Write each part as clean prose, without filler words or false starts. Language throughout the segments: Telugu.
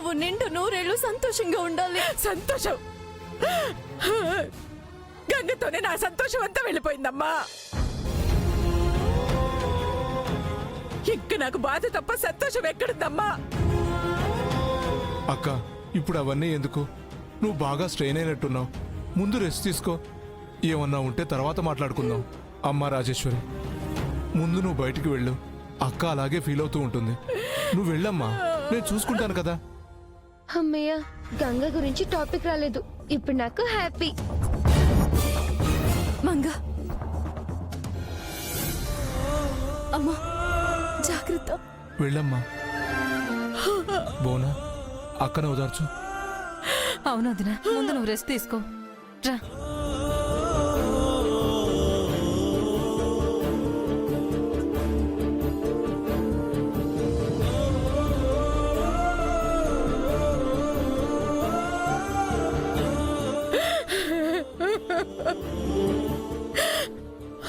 నువ్వు నిండు నూరేళ్లు సంతోషంగా ఉండాలి. సంతోషం గంగతోనే నా సంతోషం అంతా వెళ్ళిపోయిందమ్మా. ఇంక నాకు బాధ తప్ప సంతోషం ఎక్కడుందమ్మా? అక్క ఇప్పుడు అవన్నీ ఎందుకు? నువ్వు బాగా స్ట్రెయిన్ అయినట్టున్నావు. ముందు రెస్ట్ తీసుకో. ఏమన్నా ఉంటే తర్వాత మాట్లాడుకుందాం. అమ్మా రాజేశ్వరి, ముందు నువ్వు బయటికి వెళ్ళు. అక్క అలాగే ఫీల్ అవుతూ ఉంటుంది. నువ్వు వెళ్ళమ్మా, నేను చూసుకుంటాను కదా. అమ్మయ్య, గంగ గురించి టాపిక్ రాలేదు. ఇప్పుడు నాకు హ్యాపీ. మంగ, అమ్మా జాగ్రత్త. వెళ్ళమ్మా. బోనా, అక్కన ఓదార్చు. అవును వదినా, ముందు నువ్వు రెస్ట్ తీసుకో. రా.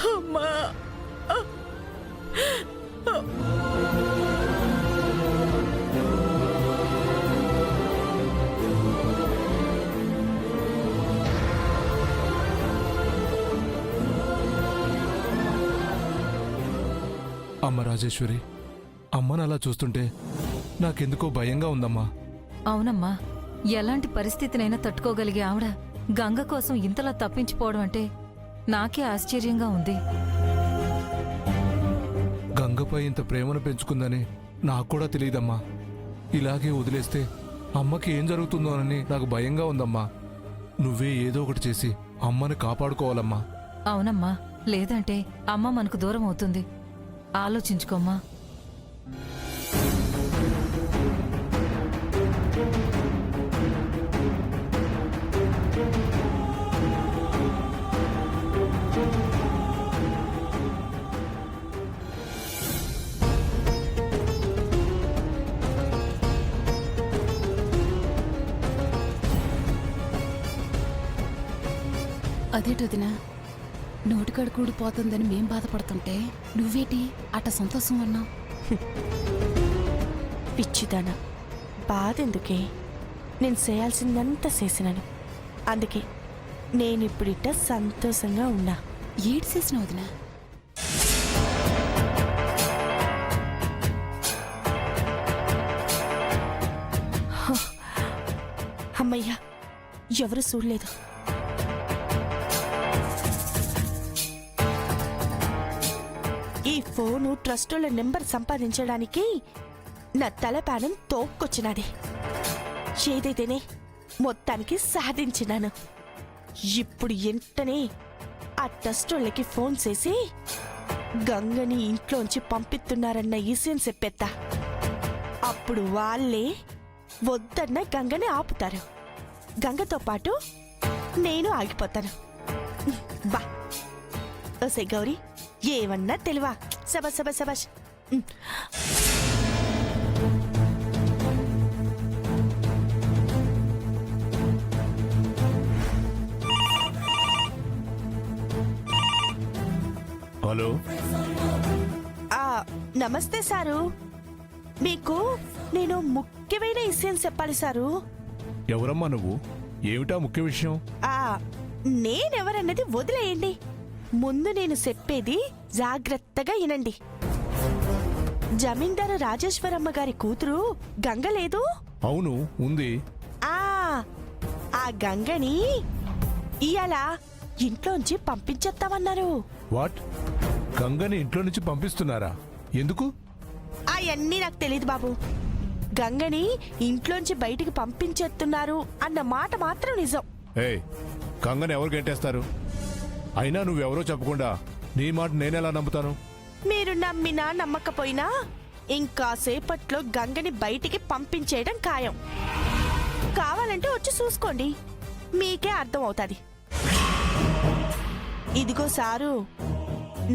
అమ్మా అమ్మ రాజేశ్వరి, అమ్మను అలా చూస్తుంటే నాకెందుకో భయంగా ఉందమ్మా. అవునమ్మా, ఎలాంటి పరిస్థితినైనా తట్టుకోగలిగే ఆవిడ గంగ కోసం ఇంతలా తప్పించిపోవడం అంటే నాకే ఆశ్చర్యంగా ఉంది. గంగపై ఇంత ప్రేమను పెంచుకుందని నాకు కూడా తెలియదమ్మా. ఇలాగే వదిలేస్తే అమ్మకి ఏం జరుగుతుందోనని నాకు భయంగా ఉందమ్మా. నువ్వే ఏదో ఒకటి చేసి అమ్మని కాపాడుకోవాలమ్మా. అవునమ్మా, లేదంటే అమ్మ మనకు దూరం అవుతుంది. ఆలోచించుకోమ్మా. అదేటదినా, నోటికాడు కూడిపోతుందని మేం బాధపడుతుంటే నువ్వేటి అట సంతోషం అన్నావు? పిచ్చిదానా, బాధెందుకే? నేను చేయాల్సిందంతా చేసినాను. అందుకే నేనిప్పుడిట్ట సంతోషంగా ఉన్నా. ఏడు చేసిన వదినా? అమ్మయ్యా, ఎవరు చూడలేదు. ఈ ఫోను ట్రస్టోళ్ళ నెంబర్ సంపాదించడానికి నా తలపానం తోక్కొచ్చినది. ఏదైతేనే మొత్తానికి సాధించినాను. ఇప్పుడు వెంటనే ఆ ట్రస్టోళ్ళకి ఫోన్ చేసి గంగని ఇంట్లోంచి పంపిస్తున్నారన్న విషయం చెప్పేత్తా. అప్పుడు వాళ్ళే వద్దన్న గంగని ఆపుతారు. గంగతో పాటు నేను ఆగిపోతాను. బా ఓసే గౌరీ, ఏమన్నా తెలివా? సబాష్ సబాష్ సబాష్. హలో. నమస్తే సారు. మీకు నేను ముఖ్యమైన విషయం చెప్పాలి సారు. ఎవరమ్మా నువ్వు? ఏమిటా ముఖ్య విషయం? నేనెవరన్నది వదిలేయండి. ముందు నేను చెప్పేది జాగ్రత్తగా వినండి. జమీందారు రాజేశ్వరమ్మ గారి కూతురు గంగ లేదు? అవును, ఉంది. ఆ గంగని ఇయాల ఇంట్లోంచి పంపించేస్తామన్నారు. వాట్? గంగని ఇంట్లో నుంచి పంపిస్తున్నారా? ఎందుకు? అవన్నీ నాకు తెలియదు బాబు. గంగని ఇంట్లోంచి బయటికి పంపించేస్తున్నారు అన్న మాట మాత్రం నిజం. ఏయ్, గంగని ఎవరు గంటేస్తారు? అయినా నువ్వెవరో చెప్పకుండా నీ మాట నేనెలా నమ్ముతాను? మీరు నమ్మినా నమ్మకపోయినా ఇంకా సేపట్లో గంగని బయటికి పంపించేయడం ఖాయం. కావాలంటే వచ్చి చూసుకోండి, మీకే అర్థం అవుతుంది. ఇదిగో సారు,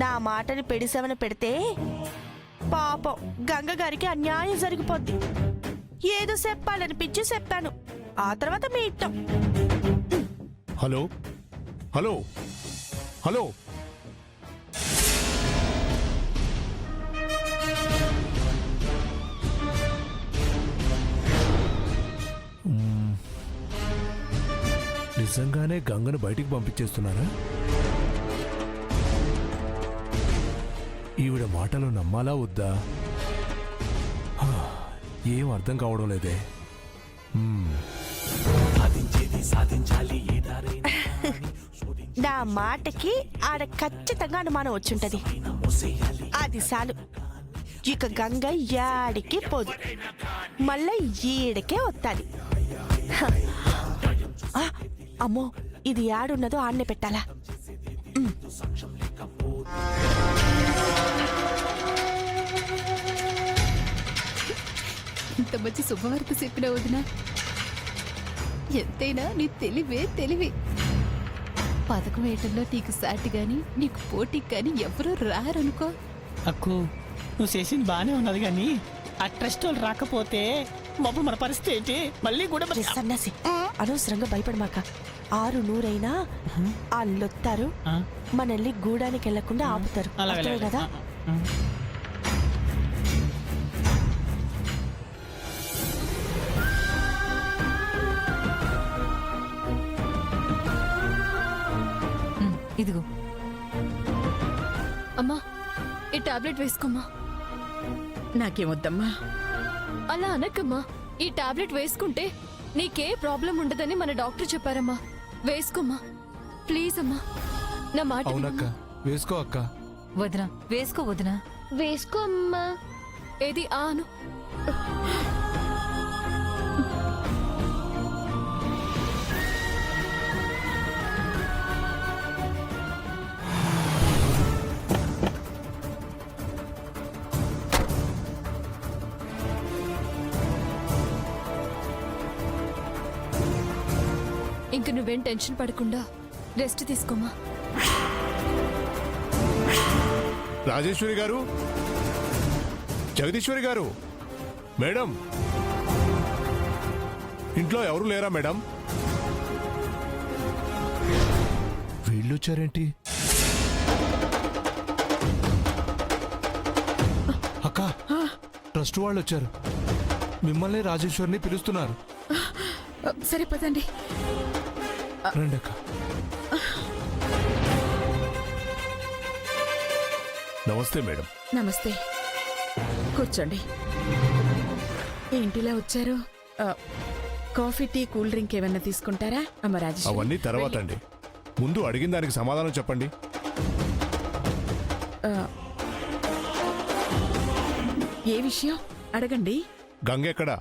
నా మాటని పెడిసెవన పెడితే పాపం గంగ గారికి అన్యాయం జరిగిపోద్ది. ఏదో చెప్పాలనిపించి చెప్పాను, ఆ తర్వాత మీ ఇష్టం. Hello hello hello. నిజంగానే గంగను బయటికి పంపించేస్తున్నారా? ఈవిడ మాటలు నమ్మాలా వద్దా? హా, ఏం అర్థం కావడం లేదే. నా మాటకి ఆడ ఖచ్చితంగా అనుమానం వచ్చుంటది. అది చాలు, ఇక గంగ యాడికి పోదు, మళ్ళా ఈడకే వస్తాది. అమ్మో, ఇది యాడున్నదో ఆడనే పెట్టాలా? ఇంత మంచి శుభవార్త చెప్పిన వదిన, ఎంతైనా నీ తెలివే తెలివి. పథకం వేయటంలో నీకు సాటి గాని నీకు పోటీకి కానీ ఎవరూ రారనుకో. అక్కు, నువ్వు చేసింది బానే ఉన్నది కానీ ఆ ట్రస్ట్ వాళ్ళు రాకపోతే మబ్బు మన పరిస్థితి ఏంటి? మళ్ళీ కూడా రే సన్నాసి, అనవసరంగా భయపడమాక. 600 వాళ్ళొత్తారు, మనల్ని గూడానికి వెళ్లకుండా ఆపుతారు. అర్థమే కదా? ఇదిగో అమ్మా, ఈ టాబ్లెట్ వేసుకోమ్మా. నాకేమొద్దమ్మా. అలా అనకమ్మా, ఈ టాబ్లెట్ వేసుకుంటే నీకే ప్రాబ్లం ఉండదని మన డాక్టర్ చెప్పారమ్మా. వేసుకోమ్మా ప్లీజ్ అమ్మా, నా మాట అవునక్క, వినమ్మా. వేసుకో అక్క. వదినా, వేసుకో వదినా. వేసుకో అమ్మా. ఏది ఆను. ఇంక నువ్వేం టెన్షన్ పడకుండా రెస్ట్ తీసుకోమా. రాజేశ్వరి గారు, జగదీశ్వరి గారు, మేడం, ఇంట్లో ఎవరు లేరా మేడం? వీళ్ళు వచ్చారేంటి? అక్క, ట్రస్ట్ వాళ్ళు వచ్చారు. మిమ్మల్ని రాజేశ్వరిని పిలుస్తున్నారు. సరే పదండి. రండి అక్క. నమస్తే మేడం. నమస్తే, కూర్చోండి. ఏంటిలా వచ్చారు? కాఫీ, టీ, కూల్ డ్రింక్ ఏమన్నా తీసుకుంటారా? అమ్మ రాజేశ్వరి, అవన్నీ తర్వాత అండి, ముందు అడిగిన దానికి సమాధానం చెప్పండి. ఏ విషయం అడగండి. గంగ ఎక్కడా?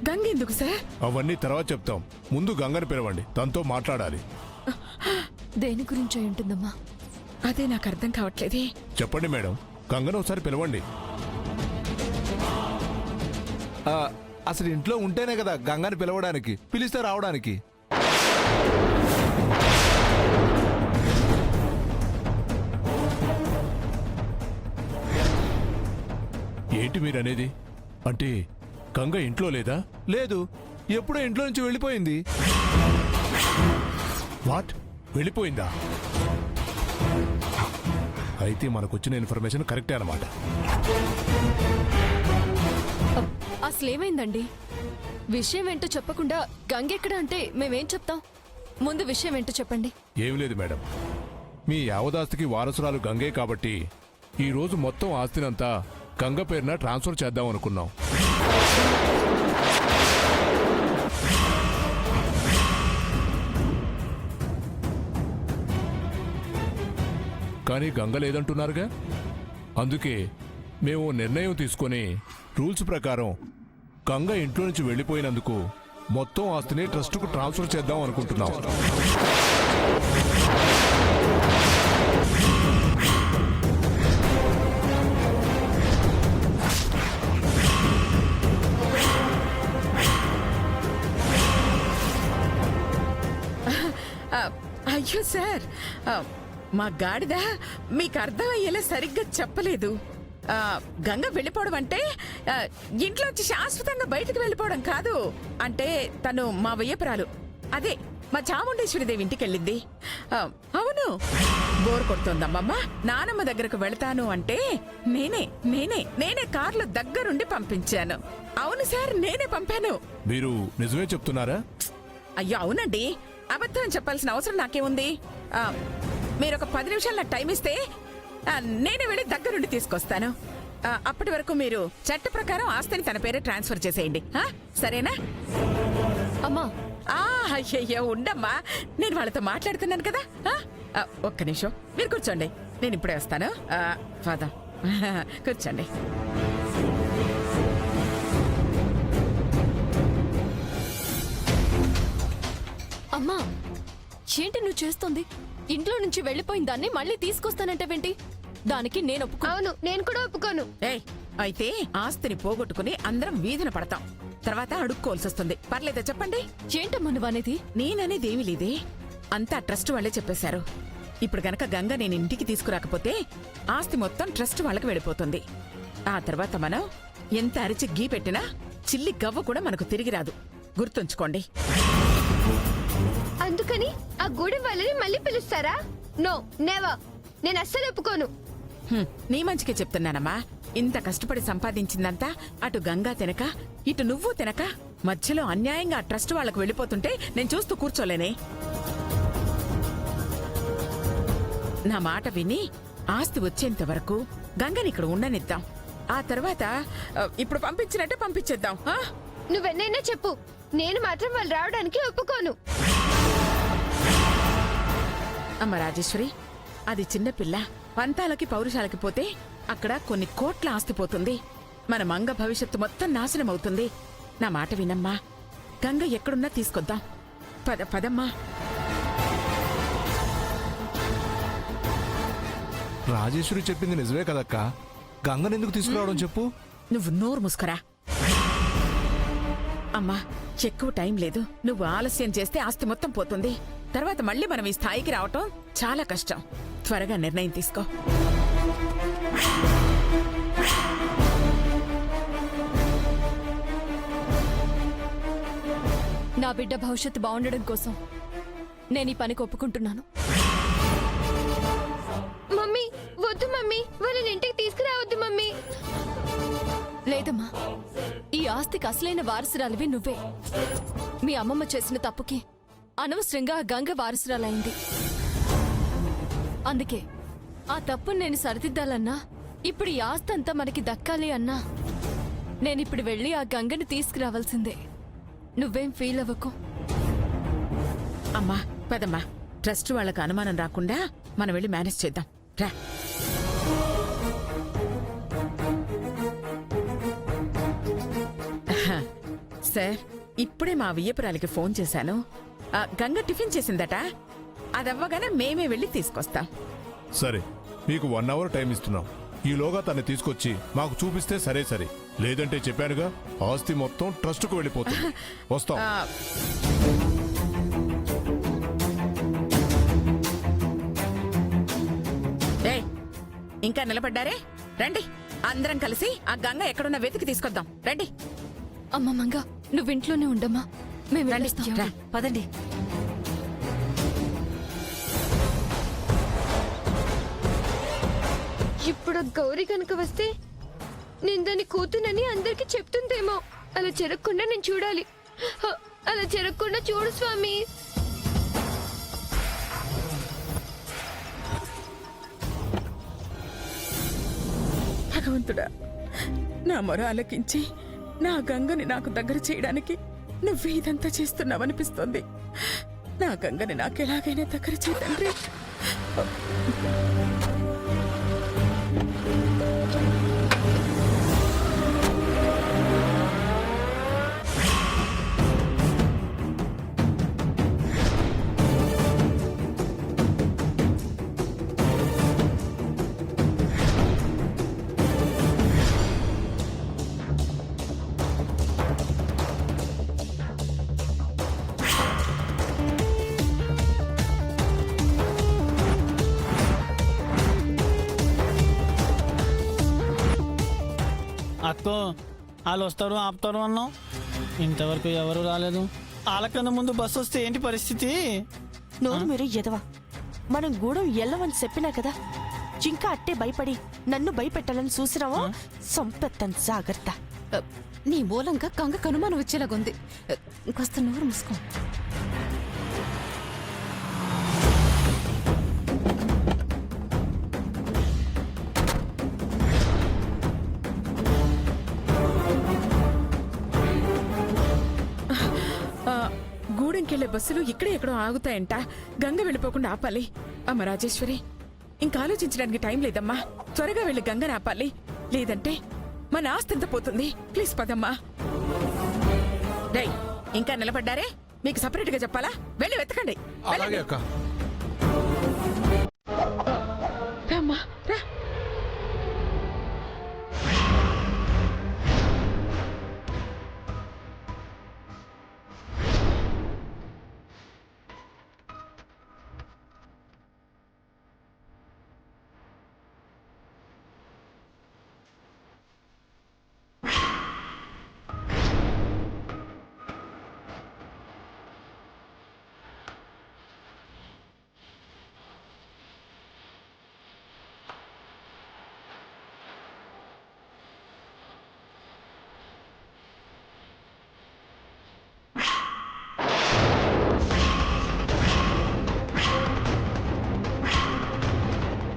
గంగ ఎందుకు సార్? అవన్నీ తర్వాత చెప్తాం, ముందు గంగని పిలవండి, తనతో మాట్లాడాలి. దేని గురించి అయి ఉంటుందమ్మా? అదే నాకు అర్థం కావట్లేదే. చెప్పండి మేడం, గంగను ఒకసారి పిలవండి. అసలు ఇంట్లో ఉంటేనే కదా గంగని పిలవడానికి, పిలిస్తే రావడానికి. ఏంటి మీరనేది? అంటే గంగ ఇంట్లో లేదా? లేదు, ఎప్పుడో ఇంట్లో నుంచి వెళ్ళిపోయింది. వాట్? వెళ్ళిపోయిందా? అయితే మనకొచ్చిన ఇన్ఫర్మేషన్ కరెక్టే అన్నమాట. అసలేమైందండి? విషయం ఏంటో చెప్పకుండా గంగెక్కడ అంటే మేమేం చెప్తాం? ముందు విషయం ఏంటో చెప్పండి. ఏం లేదు మేడం, మీ యావదాస్తికి వారసురాలు గంగే కాబట్టి ఈ రోజు మొత్తం ఆస్తినంతా గంగ పేరున ట్రాన్స్ఫర్ చేద్దాం అనుకున్నాం. కానీ గంగ లేదంటున్నారుగా, అందుకే మేము నిర్ణయం తీసుకొని రూల్స్ ప్రకారం గంగ ఇంట్లో నుంచి వెళ్ళిపోయినందుకు మొత్తం ఆస్తిని ట్రస్టుకు ట్రాన్స్ఫర్ చేద్దాం అనుకుంటున్నాం. అయ్యో సార్, మా గాడిద మీకు అర్థమయ్యేలా సరిగ్గా చెప్పలేదు. గంగ వెళ్ళిపోవడం అంటే ఇంట్లోంచి శాశ్వతంగా బయటకు వెళ్ళిపోవడం కాదు. అంటే తను మా వయ్యపురాలు, అదే మా చాముండేశ్వరిదేవి ఇంటికెళ్ళింది. అవును, బోర్ కొడుతోందమ్మమ్మ, నానమ్మ దగ్గరకు వెళతాను అంటే నేనే కార్లో దగ్గరుండి పంపించాను. అవును సార్, నేనే పంపాను. మీరు నిజమే చెప్తున్నారా? అయ్యో అవునండి, అబద్ధం చెప్పాల్సిన అవసరం నాకేముంది? మీరు ఒక 10 నిమిషాలు నాకు టైం ఇస్తే నేనే వెళ్ళి దగ్గరుండి తీసుకొస్తాను. అప్పటి వరకు మీరు చట్ట ప్రకారం ఆస్తిని తన పేరే ట్రాన్స్ఫర్ చేసేయండి. సరేనా? అమ్మా, అయ్యయ్యో ఉండమ్మా, నేను వాళ్ళతో మాట్లాడుతున్నాను కదా. ఒక్క నిమిషం మీరు కూర్చోండి, నేను ఇప్పుడే వస్తాను. పద కూర్చోండి. అమ్మా, ఏంటి నువ్వు చేస్తుంది? ఇంట్లో నుంచి వెళ్ళిపోయిన దాన్ని మళ్ళీ తీసుకొస్తానంటావేంటి? దానికి నేను ఒప్పుకో. అవును, నేను కూడా ఒప్పుకోను. ఏయ్, అయితే ఆస్తిని పోగొట్టుకుని అందరం వీధిన పడతాం, తర్వాత అడుక్కోవాల్సి వస్తుంది. పర్లేదా చెప్పండి? ఏంటమ్మా నువ్వు అనేది? నేననేది ఏమీ లేదే, అంతా ట్రస్ట్ వాళ్ళే చెప్పేశారు. ఇప్పుడు గనక గంగ నేను ఇంటికి తీసుకురాకపోతే ఆస్తి మొత్తం ట్రస్ట్ వాళ్ళకి వెళ్ళిపోతుంది. ఆ తర్వాత మనం ఎంత అరిచి గీ పెట్టినా చిల్లి గవ్వ కూడా మనకు తిరిగి రాదు, గుర్తుంచుకోండి. అందుకని ఆ గుడి వాళ్ళని మళ్ళీ పిలుస్తారా? No, never. నేను అస్సలు ఒప్పుకోను. నీ మంచికే చెప్తున్నానమ్మా. ఇంత కష్టపడి సంపాదించిందంతా అటు గంగా తినక ఇటు నువ్వు తినక మధ్యలో అన్యాయంగా ఆ ట్రస్ట్ వాళ్ళకు వెళ్ళిపోతుంటే నేను చూస్తూ కూర్చోలేనే. నా మాట విని ఆస్తి వచ్చేంత వరకు గంగని ఇక్కడ ఉండనిద్దాం. ఆ తర్వాత ఇప్పుడు పంపించినట్టే పంపించేద్దాం. నువ్వెన్నైనా చెప్పు, నేను మాత్రం వాళ్ళు రావడానికి ఒప్పుకోను. అమ్మ రాజేశ్వరి, అది చిన్నపిల్ల, పంతాలకి పౌరుషాలకి పోతే అక్కడ కొన్ని కోట్ల ఆస్తి పోతుంది. మన మంగ భవిష్యత్తు మొత్తం నాశనం అవుతుంది. నా మాట వినమ్మా, గంగ ఎక్కడున్నా తీసుకొద్దాం. పదమ్మా. రాజేశ్వరి చెప్పింది నిజమే కదక్కా. గంగనెందుకు తీసుకురావడం చెప్పు. నువ్వు నోరు ముసుకరా. అమ్మా, ఎక్కువ టైం లేదు. నువ్వు ఆలస్యం చేస్తే ఆస్తి మొత్తం పోతుంది. తర్వాత మళ్ళీ మనం ఈ స్థాయికి రావటం చాలా కష్టం. త్వరగా నిర్ణయం తీసుకో. నా బిడ్డ భవిష్యత్తు బాగుండడం కోసం నేను ఈ పనికి ఒప్పుకుంటున్నాను. మమ్మీ, వద్దు మమ్మీ, వాళ్ళని ఇంటికి తీసుకురావద్దు మమ్మీ. లేదమ్మా, ఈ ఆస్తికి అసలైన వారసురాలివి నువ్వే. మీ అమ్మమ్మ చేసిన తప్పుకి అనవసరంగా ఆ గంగ వారసురాలైంది. అందుకే ఆ తప్పుని నేను సరిదిద్దాలన్నా, ఇప్పుడు ఈ ఆస్తి అంతా మనకి దక్కాలి అన్నా నేనిప్పుడు వెళ్ళి ఆ గంగని తీసుకురావాల్సిందే. నువ్వేం ఫీల్ అవ్వకు. అమ్మా పదమ్మా, ట్రస్ట్ వాళ్ళకు అనుమానం రాకుండా మనం వెళ్ళి మేనేజ్ చేద్దాం. రా. సార్, ఇప్పుడే మా వియ్యపురాలికి ఫోన్ చేశాను. గంగ టిఫిన్ చేసిందట. అదవ్వగానే మేమే వెళ్ళి తీసుకొస్తాం. సరే, మీకు 1 అవర్ టైం ఇస్తున్నాం. ఈలోగా తను తీసుకొచ్చి మాకు చూపిస్తే సరే సరే, లేదంటే చెప్పానుగా ఆస్తి మొత్తం ట్రస్టుకు వెళ్ళిపోతుంది. వస్తాం. ఇంకా నిలబడ్డారే? రండి, అందరం కలిసి ఆ గంగ ఎక్కడున్నా వెతికి తీసుకొద్దాం. రండి. అమ్మ మంగ, నువ్వింట్లోనే ఉండమ్మా, మేము రండి. వెళ్ళొస్తాం. రా. పదండి. ఇప్పుడు గౌరీ కనుక వస్తే నేను దాన్ని కూతునని అందరికి చెప్తుందేమో. అలా జరగకుండా నేను చూడాలి. అలా జరగకుండా చూడు స్వామి. భగవంతుడా, నా మొర ఆలకించి నా గంగని నాకు దగ్గర చేయడానికి నువ్వు ఇదంతా చేస్తున్నావనిపిస్తోంది. నా గంగని నాకెలాగైనా దగ్గర చేయి తండ్రి. అక్కో, వాళ్ళు వస్తారు ఆపుతారు అన్నావు, ఇంతవరకు ఎవరు రాలేదు. వాళ్ళకన్నా ముందు బస్సు వస్తే ఏంటి పరిస్థితి? నోరు మీరు ఎదవా. మనం గూడెం ఎల్లవని చెప్పినా కదా, ఇంకా అట్టే భయపడి నన్ను భయపెట్టాలని చూసినావో సంపెత్తాను జాగ్రత్త. నీ మూలంగా గంగకు అనుమానం వచ్చేలాగుంది. కాస్త నోరు మూసుకో. గూడెంకెళ్లే బస్సులు ఇక్కడే ఎక్కడో ఆగుతాయంట. గంగ వెళ్ళిపోకుండా ఆపాలి. అమ్మ రాజేశ్వరి, ఇంకా ఆలోచించడానికి టైం లేదమ్మా. త్వరగా వెళ్ళి గంగని ఆపాలి, లేదంటే మన ఆస్తి ఎంత పోతుంది. ప్లీజ్ పదమ్మా. డై, ఇంకా నిలబడ్డారే? మీకు సపరేట్ గా చెప్పాలా? వెళ్ళి వెతకండి. అలాగే అక్క. రామ్మా, రా.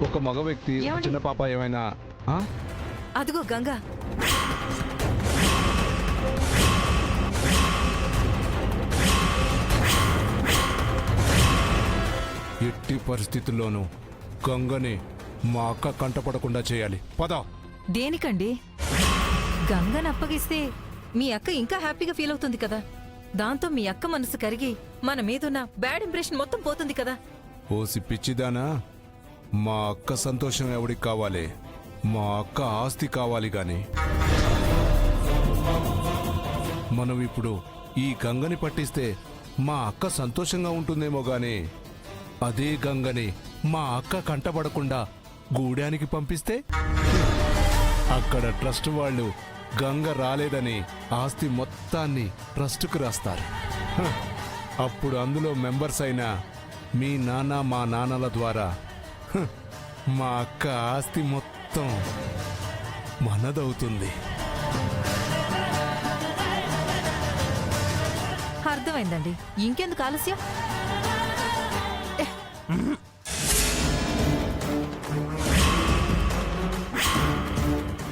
ఒక మగ వ్యక్తి, ఒక చిన్న పాప ఏమైనా ఆ? అదిగో గంగ. ఎట్టి పరిస్థితుల్లోనూ గంగని మా అక్క కంటపడకుండా చేయాలి. పద. దేనికండి? గంగను అప్పగిస్తే మీ అక్క ఇంకా హ్యాపీగా ఫీల్ అవుతుంది కదా. దాంతో మీ అక్క మనసు కరిగి మన మీదున్న బ్యాడ్ ఇంప్రెషన్ మొత్తం పోతుంది కదా. ఓసి పిచ్చిదానా, మా అక్క సంతోషం ఎవడికి కావాలి? మా అక్క ఆస్తి కావాలి గాని. మనం ఇప్పుడు ఈ గంగని పట్టిస్తే మా అక్క సంతోషంగా ఉంటుందేమో గాని, అదే గంగని మా అక్క కంటపడకుండా గూడానికి పంపిస్తే అక్కడ ట్రస్ట్ వాళ్ళు గంగ రాలేదని ఆస్తి మొత్తాన్ని ట్రస్టుకు రాస్తారు. హ, అప్పుడు అందులో మెంబర్స్ అయిన మీ నాన్న మా నాన్నల ద్వారా హ, మా అక్క ఆస్తి మొత్తం మనదవుతుంది. అర్థమైందండి. ఇంకెందుకు ఆలస్యం?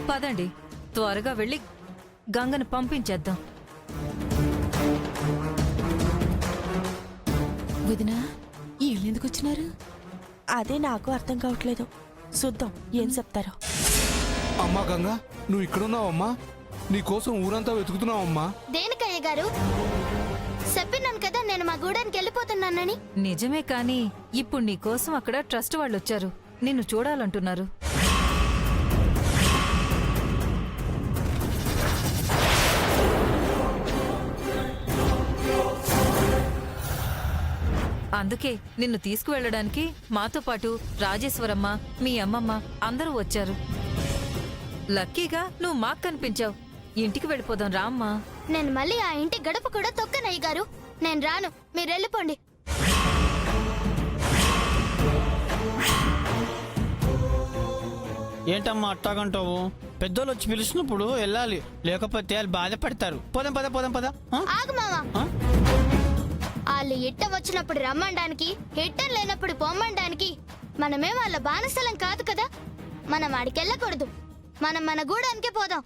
పదండి, త్వరగా వెళ్ళి గంగను పంపించేద్దాం. వదినా, వీళ్ళెందుకు వచ్చినారు? అదే నాకు అర్థం కావట్లేదు. చూద్దాం ఏం చెప్తారో. అమ్మా గంగా, నువ్వు ఇక్కడున్నావమ్మా? నీకోసం ఊరంతా వెతుకుతున్నావమ్మా. దేనికయ్య గారు? చెప్పినాను కదా నేను మా గూడానికి వెళ్ళిపోతున్నానని. నిజమే, కానీ ఇప్పుడు నీ కోసం అక్కడ ట్రస్ట్ వాళ్ళు వచ్చారు. నిన్ను చూడాలంటున్నారు. అందుకే నిన్ను తీసుకువెళ్ళడానికి మాతో పాటు రాజేశ్వరమ్మ, మీ అమ్మమ్మ అందరూ వచ్చారు. లక్కీగా నువ్వు మాకు కనిపించావు. ఇంటికి వెళ్ళిపోదాం రామ్మా. నేను మళ్ళీ ఆ ఇంటి గడప కూడా తొక్కనయ్య గారు. నేను రాను, మీరు వెళ్ళిపోండి. ఏంటమ్మా అట్టాగంటావు? పెద్దోళ్ళు వచ్చి పిలిచినప్పుడు వెళ్ళాలి, లేకపోతే వాళ్ళు బాధపడతారు. పోదాం పద పోదాం పద. ఆగు మావా. ఆ? వాళ్ళు ఇట్ట వచ్చినప్పుడు రమ్మండానికి, హిట్టం లేనప్పుడు పొమ్మండానికి మనమే వాళ్ళ బానిసలం కాదు కదా. మనం ఆడికెళ్ళకూడదు. మనం మన గూడానికే పోదాం.